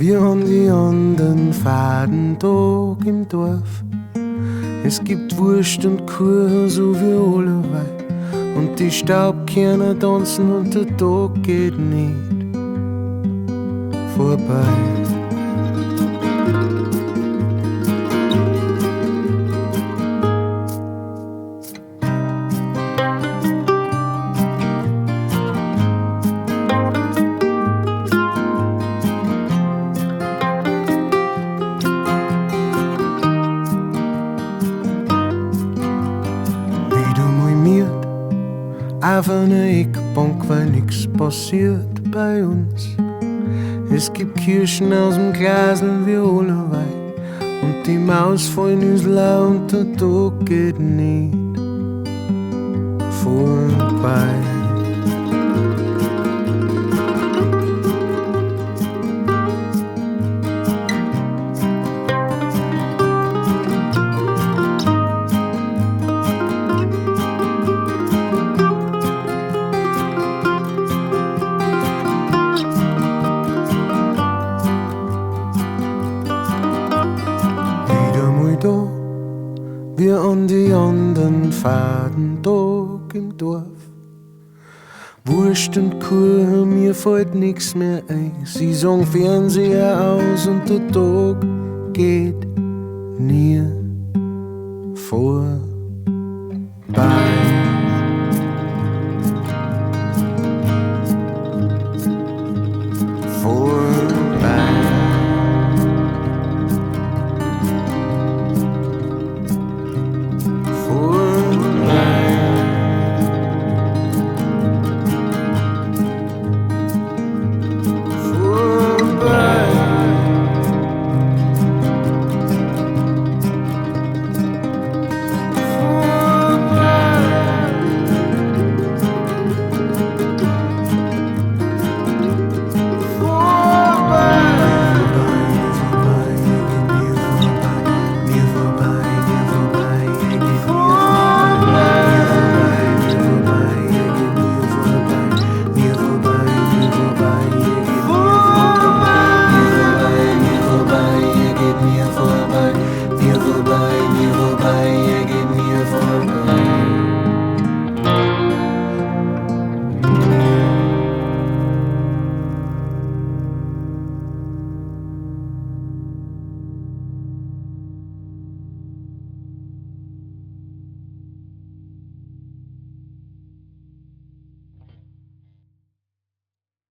Wir haben die anderen Fadentag im Dorf. Es gibt Wurst und Kuchen, so wie alle weit. Und die Staubkerne tanzen und der Tag geht nicht vorbei. Auf einer Eckbank, weil nix passiert bei uns. Es gibt Kirschen aus dem Glasl wie alle Wein. Und die Maus fallen ins Lau und der Tag geht nicht vorbei. Wir an die anderen Fadentag im Dorf. Wurst und Kuchen, mir fällt nix mehr ein. Sie sagen Fernseher aus und der Tag geht nie vorbei.